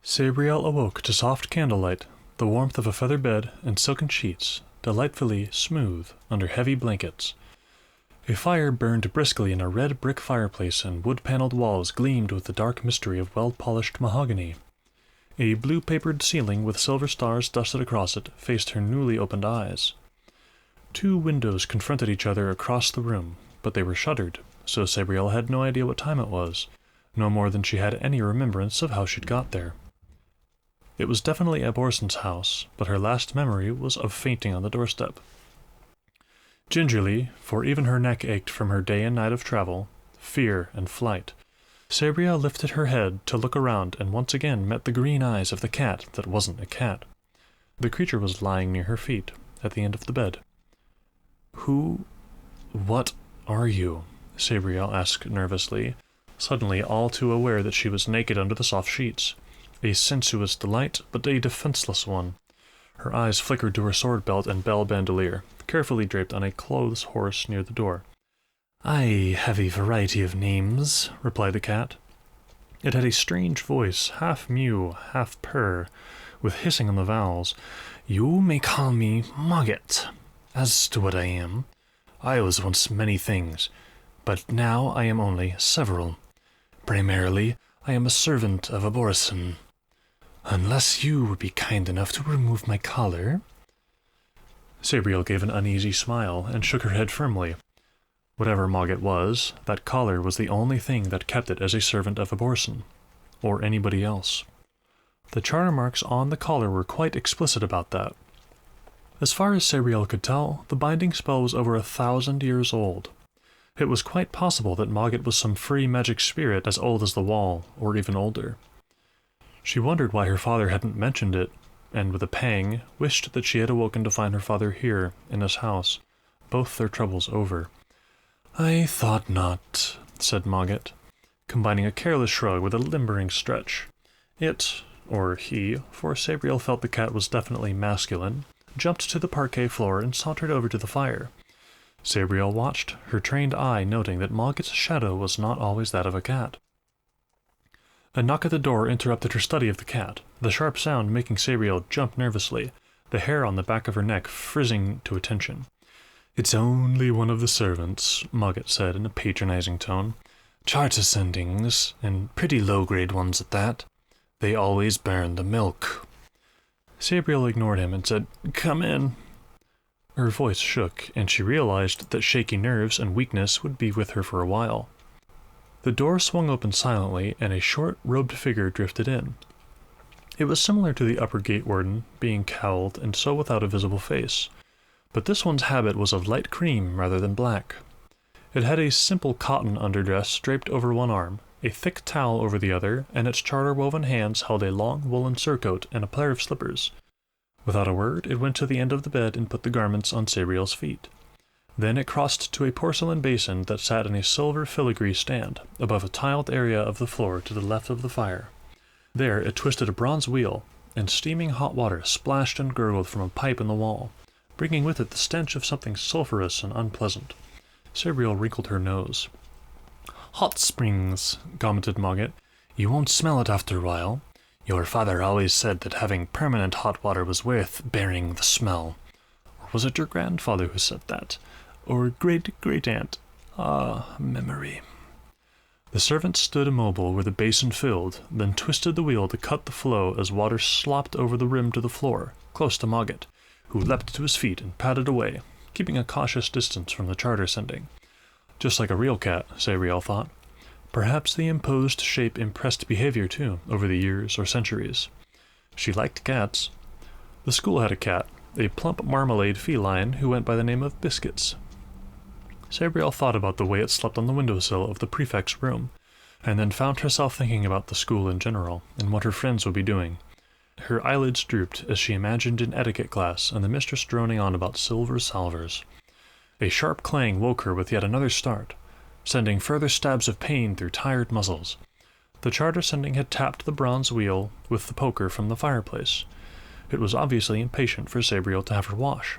Sabriel awoke to soft candlelight, the warmth of a feather bed, and silken sheets, delightfully smooth under heavy blankets. A fire burned briskly in a red brick fireplace, and wood-paneled walls gleamed with the dark mystery of well-polished mahogany. A blue-papered ceiling with silver stars dusted across it faced her newly opened eyes. Two windows confronted each other across the room, but they were shuttered, so Sabriel had no idea what time it was, no more than she had any remembrance of how she'd got there. It was definitely Aborson's house, but her last memory was of fainting on the doorstep. Gingerly, for even her neck ached from her day and night of travel, fear, and flight, Sabriel lifted her head to look around and once again met the green eyes of the cat that wasn't a cat. The creature was lying near her feet, at the end of the bed. What are you? Sabriel asked nervously, suddenly all too aware that she was naked under the soft sheets. A sensuous delight, but a defenseless one. Her eyes flickered to her sword belt and bell bandolier, carefully draped on a clothes horse near the door. "I have a variety of names," replied the cat. It had a strange voice, half mew, half purr, with hissing on the vowels. "You may call me Mogget. As to what I am, I was once many things, but now I am only several. Primarily, I am a servant of Aborson. Unless you would be kind enough to remove my collar." Sabriel gave an uneasy smile and shook her head firmly. Whatever Mogget was, that collar was the only thing that kept it as a servant of Aborson, or anybody else. The charter marks on the collar were quite explicit about that. As far as Sabriel could tell, the binding spell was over 1,000 years old. It was quite possible that Mogget was some free magic spirit as old as the wall, or even older. She wondered why her father hadn't mentioned it, and with a pang, wished that she had awoken to find her father here, in his house, both their troubles over. "I thought not," said Mogget, combining a careless shrug with a limbering stretch. It, or he, for Sabriel felt the cat was definitely masculine, jumped to the parquet floor and sauntered over to the fire. Sabriel watched, her trained eye noting that Mogget's shadow was not always that of a cat. A knock at the door interrupted her study of the cat, the sharp sound making Sabriel jump nervously, the hair on the back of her neck frizzing to attention. "It's only one of the servants," Mogget said in a patronizing tone. "Charter sendings, and pretty low-grade ones at that. They always burn the milk." Sabriel ignored him and said, "Come in." Her voice shook, and she realized that shaky nerves and weakness would be with her for a while. The door swung open silently, and a short, robed figure drifted in. It was similar to the upper gate warden, being cowled and so without a visible face, but this one's habit was of light cream rather than black. It had a simple cotton underdress draped over one arm, a thick towel over the other, and its charter-woven hands held a long woolen surcoat and a pair of slippers. Without a word, it went to the end of the bed and put the garments on Sabriel's feet. Then it crossed to a porcelain basin that sat in a silver filigree stand, above a tiled area of the floor to the left of the fire. There it twisted a bronze wheel, and steaming hot water splashed and gurgled from a pipe in the wall, bringing with it the stench of something sulphurous and unpleasant. Sabriel wrinkled her nose. "Hot springs," commented Mogget. "You won't smell it after a while. Your father always said that having permanent hot water was worth bearing the smell. Or was it your grandfather who said that? Or great-great-aunt? Ah, memory." The servant stood immobile where the basin filled, then twisted the wheel to cut the flow as water slopped over the rim to the floor, close to Mogget, who leapt to his feet and padded away, keeping a cautious distance from the charter sending. Just like a real cat, Sabriel thought. Perhaps the imposed shape impressed behavior, too, over the years or centuries. She liked cats. The school had a cat, a plump marmalade feline who went by the name of Biscuits. Sabriel thought about the way it slept on the windowsill of the prefect's room, and then found herself thinking about the school in general, and what her friends would be doing. Her eyelids drooped as she imagined an etiquette class and the mistress droning on about silver salvers. A sharp clang woke her with yet another start, sending further stabs of pain through tired muscles. The charter sending had tapped the bronze wheel with the poker from the fireplace. It was obviously impatient for Sabriel to have her wash.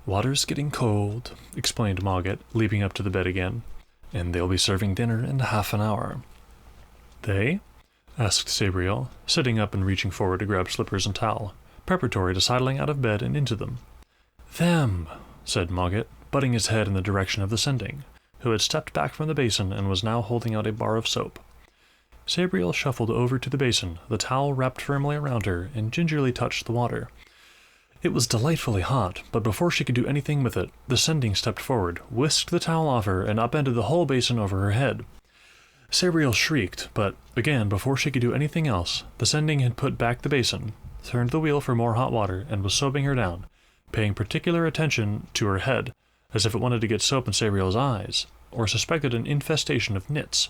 "Water's getting cold," explained Mogget, leaping up to the bed again, "and they'll be serving dinner in half an hour." "They?" asked Sabriel, sitting up and reaching forward to grab slippers and towel, preparatory to sidling out of bed and into them. "Them," said Mogget, butting his head in the direction of the Sending, who had stepped back from the basin and was now holding out a bar of soap. Sabriel shuffled over to the basin, the towel wrapped firmly around her, and gingerly touched the water. It was delightfully hot, but before she could do anything with it, the Sending stepped forward, whisked the towel off her, and upended the whole basin over her head. Sabriel shrieked, but, again, before she could do anything else, the Sending had put back the basin, turned the wheel for more hot water, and was soaping her down, paying particular attention to her head, as if it wanted to get soap in Sabriel's eyes, or suspected an infestation of nits.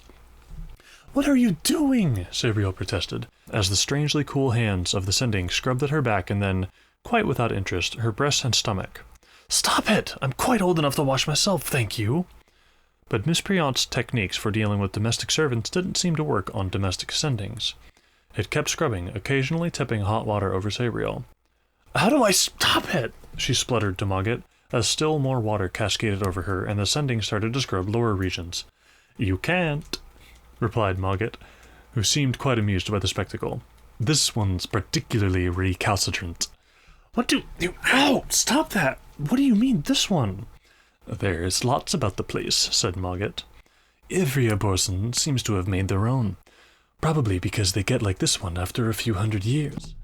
"What are you doing?" Sabriel protested, as the strangely cool hands of the Sending scrubbed at her back and then, quite without interest, her breasts and stomach. "Stop it! I'm quite old enough to wash myself, thank you." But Miss Priant's techniques for dealing with domestic servants didn't seem to work on domestic Sendings. It kept scrubbing, occasionally tipping hot water over Sabriel. "How do I stop it?" she spluttered to Mogget, as still more water cascaded over her and the Sending started to scrub lower regions. "You can't," replied Mogget, who seemed quite amused by the spectacle. "This one's particularly recalcitrant." "What do you... Ow! Stop that! What do you mean, this one?" "There's lots about the place," said Mogget. "Every abortion seems to have made their own. Probably because they get like this one after a few hundred years.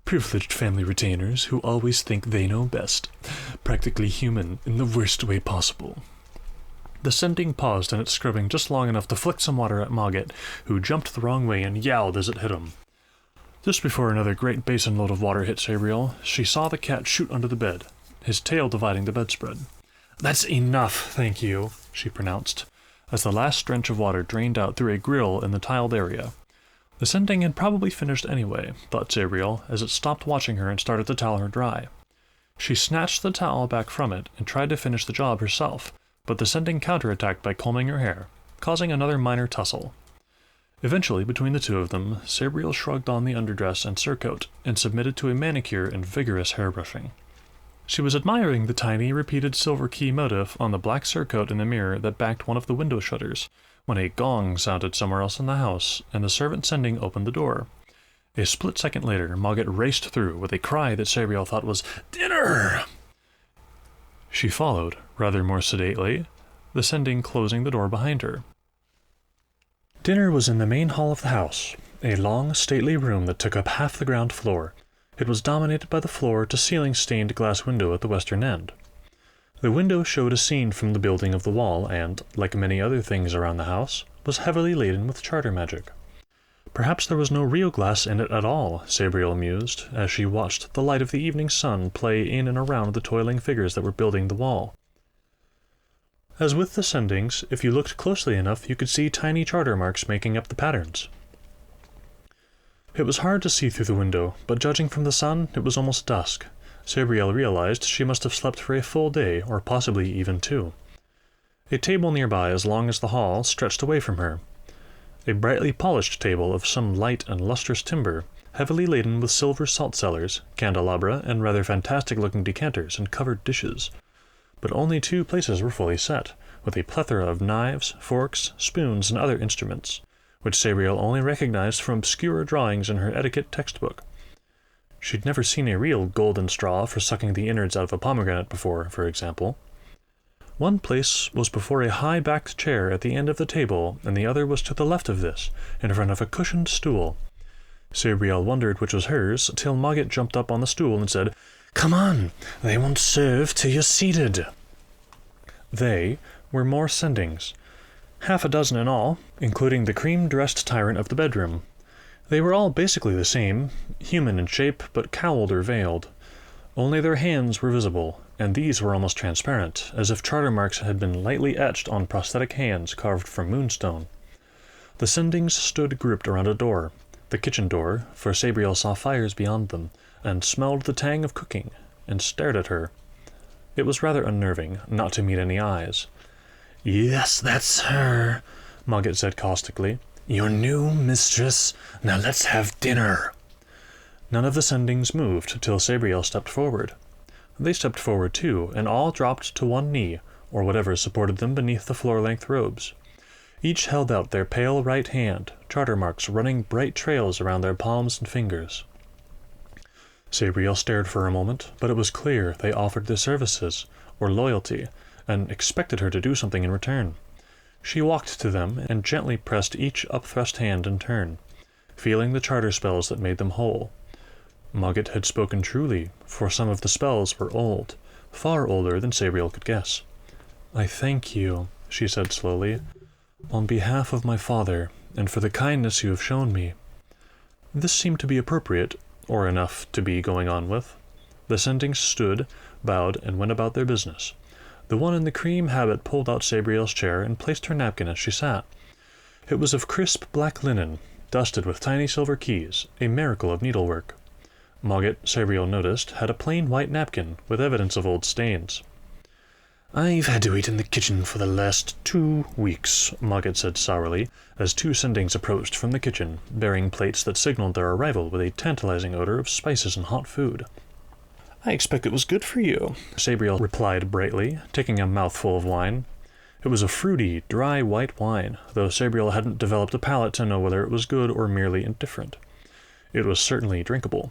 Privileged family retainers who always think they know best. Practically human in the worst way possible." The Sending paused in its scrubbing just long enough to flick some water at Mogget, who jumped the wrong way and yowled as it hit him. Just before another great basin load of water hit Sabriel, she saw the cat shoot under the bed, his tail dividing the bedspread. "That's enough, thank you," she pronounced, as the last drench of water drained out through a grill in the tiled area. The Sending had probably finished anyway, thought Sabriel, as it stopped watching her and started to towel her dry. She snatched the towel back from it and tried to finish the job herself, but the Sending counterattacked by combing her hair, causing another minor tussle. Eventually, between the two of them, Sabriel shrugged on the underdress and surcoat and submitted to a manicure and vigorous hairbrushing. She was admiring the tiny, repeated silver key motif on the black surcoat in the mirror that backed one of the window shutters, when a gong sounded somewhere else in the house, and the servant Sending opened the door. A split second later, Mogget raced through with a cry that Sabriel thought was, "Dinner!" She followed, rather more sedately, the Sending closing the door behind her. Dinner was in the main hall of the house, a long, stately room that took up half the ground floor. It was dominated by the floor-to-ceiling stained glass window at the western end. The window showed a scene from the building of the wall and, like many other things around the house, was heavily laden with charter magic. Perhaps there was no real glass in it at all, Sabriel mused, as she watched the light of the evening sun play in and around the toiling figures that were building the wall. As with the Sendings, if you looked closely enough, you could see tiny charter marks making up the patterns. It was hard to see through the window, but judging from the sun, it was almost dusk. Sabriel realized she must have slept for a full day, or possibly even 2. A table nearby, as long as the hall, stretched away from her. A brightly polished table of some light and lustrous timber, heavily laden with silver salt cellars, candelabra, and rather fantastic-looking decanters and covered dishes. But only 2 places were fully set, with a plethora of knives, forks, spoons, and other instruments, which Sabriel only recognized from obscure drawings in her etiquette textbook. She'd never seen a real golden straw for sucking the innards out of a pomegranate before, for example. One place was before a high-backed chair at the end of the table, and the other was to the left of this, in front of a cushioned stool. Sabriel wondered which was hers, till Mogget jumped up on the stool and said, "Come on, they won't serve till you're seated." They were more Sendings, 6 in all, including the cream-dressed tyrant of the bedroom. They were all basically the same, human in shape, but cowled or veiled. Only their hands were visible, and these were almost transparent, as if charter marks had been lightly etched on prosthetic hands carved from moonstone. The Sendings stood grouped around a door, the kitchen door, for Sabriel saw fires beyond them, and smelled the tang of cooking, and stared at her. It was rather unnerving, not to meet any eyes. "Yes, that's her," Mogget said caustically. "Your new mistress. Now let's have dinner." None of the Sendings moved till Sabriel stepped forward. They stepped forward too, and all dropped to one knee, or whatever supported them beneath the floor-length robes. Each held out their pale right hand, charter marks running bright trails around their palms and fingers. Sabriel stared for a moment, but it was clear they offered their services, or loyalty, and expected her to do something in return. She walked to them and gently pressed each upthrust hand in turn, feeling the charter spells that made them whole. Mogget had spoken truly, for some of the spells were old, far older than Sabriel could guess. "I thank you," she said slowly, "on behalf of my father, and for the kindness you have shown me." This seemed to be appropriate, or enough to be going on with. The Sendings stood, bowed, and went about their business. The one in the cream habit pulled out Sabriel's chair and placed her napkin as she sat. It was of crisp black linen, dusted with tiny silver keys, a miracle of needlework. Mogget, Sabriel noticed, had a plain white napkin with evidence of old stains. "I've had to eat in the kitchen for the last 2 weeks, Mogget said sourly, as 2 Sendings approached from the kitchen, bearing plates that signaled their arrival with a tantalizing odor of spices and hot food. "I expect it was good for you," Sabriel replied brightly, taking a mouthful of wine. It was a fruity, dry white wine, though Sabriel hadn't developed a palate to know whether it was good or merely indifferent. It was certainly drinkable.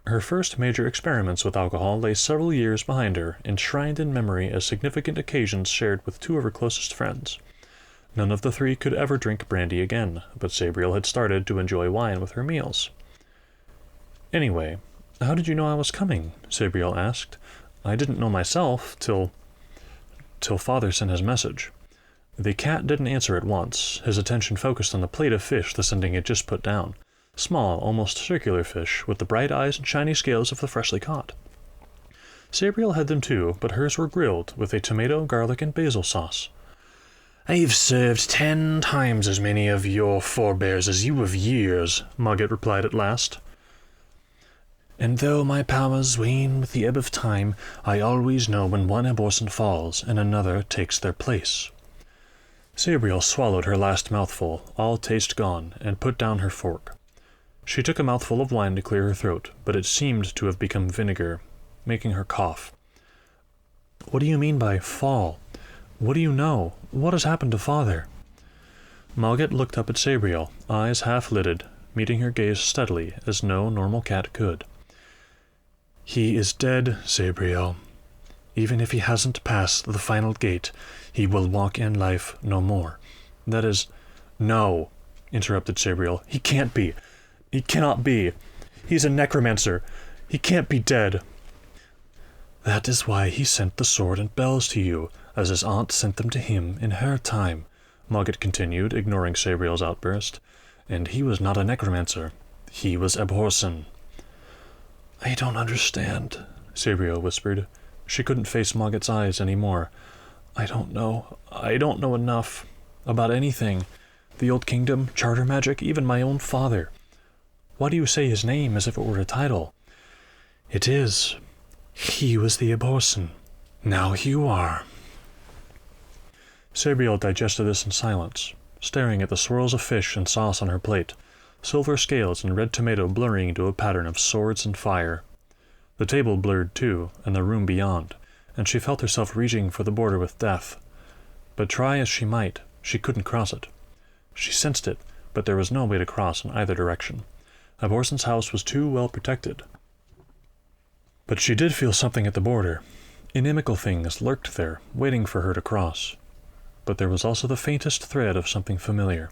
Her first major experiments with alcohol lay several years behind her, enshrined in memory as significant occasions shared with 2 of her closest friends. None of the 3 could ever drink brandy again, but Sabriel had started to enjoy wine with her meals. "Anyway, how did you know I was coming?" Sabriel asked. "I didn't know myself till Father sent his message." The cat didn't answer at once, his attention focused on the plate of fish the Sending had just put down. Small, almost circular fish, with the bright eyes and shiny scales of the freshly caught. Sabriel had them too, but hers were grilled, with a tomato, garlic, and basil sauce. "I've served 10 times as many of your forebears as you of years," Mogget replied at last. "And though my powers wane with the ebb of time, I always know when one abortion falls and another takes their place." Sabriel swallowed her last mouthful, all taste gone, and put down her fork. She took a mouthful of wine to clear her throat, but it seemed to have become vinegar, making her cough. "What do you mean by fall? What do you know? What has happened to Father?" Mogget looked up at Sabriel, eyes half-lidded, meeting her gaze steadily, as no normal cat could. "He is dead, Sabriel. Even if he hasn't passed the final gate, he will walk in life no more. That is—" "No," interrupted Sabriel. "He can't be. He cannot be. He's a necromancer. He can't be dead." "That is why he sent the sword and bells to you, as his aunt sent them to him in her time," Mogget continued, ignoring Sabriel's outburst. "And he was not a necromancer. He was Abhorsen." "I don't understand," Sabriel whispered. She couldn't face Mogget's eyes any more. I don't know enough. About anything. The Old Kingdom, charter magic, even my own father. Why do you say his name as if it were a title?" "It is. He was the Abhorsen. Now you are." Sabriel digested this in silence, staring at the swirls of fish and sauce on her plate, silver scales and red tomato blurring into a pattern of swords and fire. The table blurred too, and the room beyond, and she felt herself reaching for the border with death. But try as she might, she couldn't cross it. She sensed it, but there was no way to cross in either direction. Abhorsen's house was too well protected. But she did feel something at the border. Inimical things lurked there, waiting for her to cross. But there was also the faintest thread of something familiar,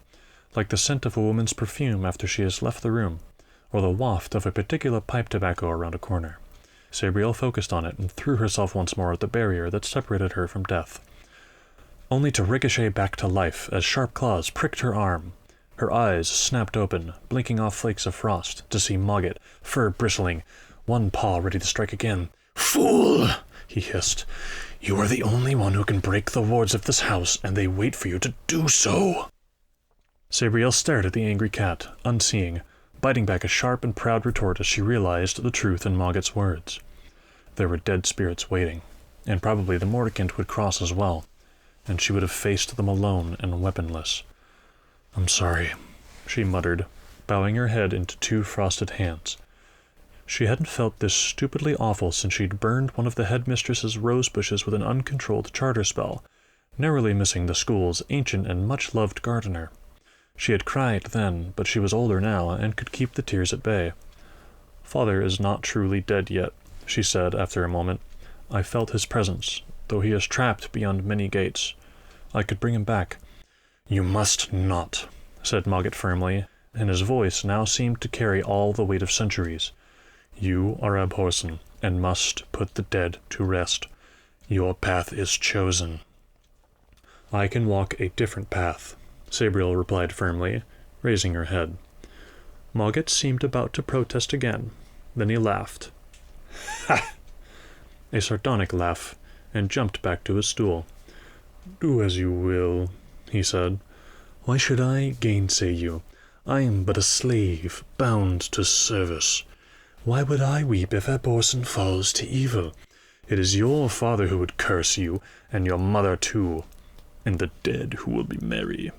like the scent of a woman's perfume after she has left the room, or the waft of a particular pipe tobacco around a corner. Sabriel focused on it and threw herself once more at the barrier that separated her from death, only to ricochet back to life as sharp claws pricked her arm. Her eyes snapped open, blinking off flakes of frost, to see Mogget, fur bristling, one paw ready to strike again. "Fool!" he hissed. "You are the only one who can break the wards of this house, and they wait for you to do so." Sabriel stared at the angry cat, unseeing, biting back a sharp and proud retort as she realized the truth in Mogget's words. There were dead spirits waiting, and probably the Mordicant would cross as well, and she would have faced them alone and weaponless. "I'm sorry," she muttered, bowing her head into 2 frosted hands. She hadn't felt this stupidly awful since she'd burned one of the headmistress's rose bushes with an uncontrolled charter spell. narrowly missing the school's ancient and much-loved gardener. She had cried then, but she was older now and could keep the tears at bay. "Father is not truly dead yet," she said after a moment. "I felt his presence, though he is trapped beyond many gates. I could bring him back." "You must not," said Mogget firmly, and his voice now seemed to carry all the weight of centuries. "You are Abhorsen, and must put the dead to rest. Your path is chosen." "I can walk a different path," Sabriel replied firmly, raising her head. Mogget seemed about to protest again. Then he laughed. "Ha!" A sardonic laugh, and jumped back to his stool. "Do as you will," he said. "Why should I gainsay you? I am but a slave, bound to service. Why would I weep if Abhorsen falls to evil? It is your father who would curse you, and your mother too, and the dead who will be merry."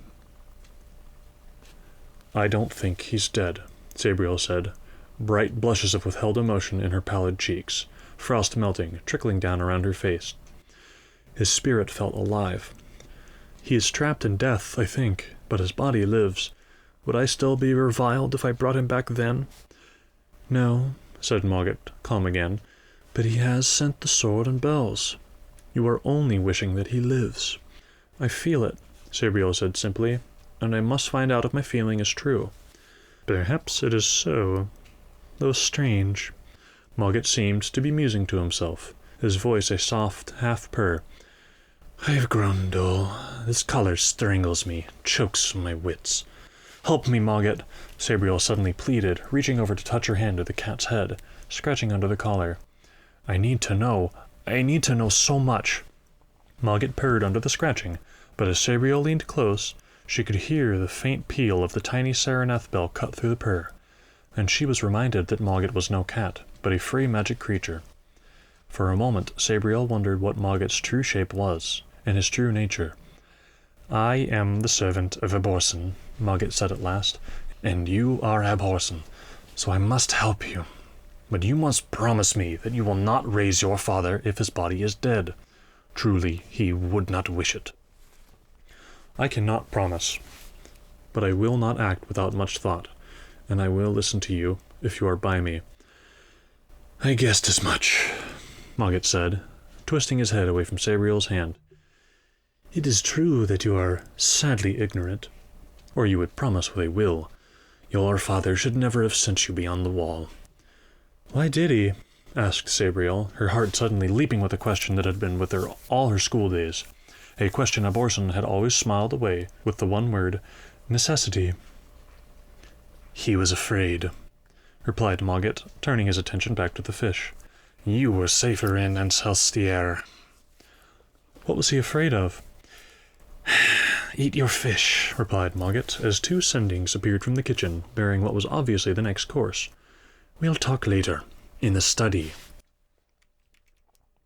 "I don't think he's dead," Sabriel said, bright blushes of withheld emotion in her pallid cheeks, frost melting, trickling down around her face. His spirit felt alive. "He is trapped in death, I think, but his body lives. Would I still be reviled if I brought him back then?" "No," said Mogget, calm again, "but he has sent the sword and bells. You are only wishing that he lives." "I feel it," Sabriel said simply, "and I must find out if my feeling is true." "Perhaps it is so, though strange." Mogget seemed to be musing to himself, his voice a soft half-purr. "I have grown dull. This collar strangles me, chokes my wits." "Help me, Mogget," Sabriel suddenly pleaded, reaching over to touch her hand to the cat's head, scratching under the collar. I need to know so much." Mogget purred under the scratching, but as Sabriel leaned close, she could hear the faint peal of the tiny Sereneth bell cut through the purr, and she was reminded that Mogget was no cat, but a free magic creature. For a moment, Sabriel wondered what Mogget's true shape was, and his true nature. "I am the servant of Abhorsen," Mogget said at last, "and you are Abhorsen, so I must help you. But you must promise me that you will not raise your father if his body is dead. Truly, he would not wish it." "I cannot promise, but I will not act without much thought, and I will listen to you if you are by me." "I guessed as much," Mogget said, twisting his head away from Sabriel's hand. "It is true that you are sadly ignorant, or you would promise with a will. Your father should never have sent you beyond the wall." "Why did he?" asked Sabriel, her heart suddenly leaping with a question that had been with her all her school days, a question Abhorsen had always smiled away with the one word, necessity. "He was afraid," replied Mogget, turning his attention back to the fish. "You were safer in Ancelstier." "What was he afraid of?" "Eat your fish," replied Mogget, as two sendings appeared from the kitchen, bearing what was obviously the next course. "We'll talk later, in the study."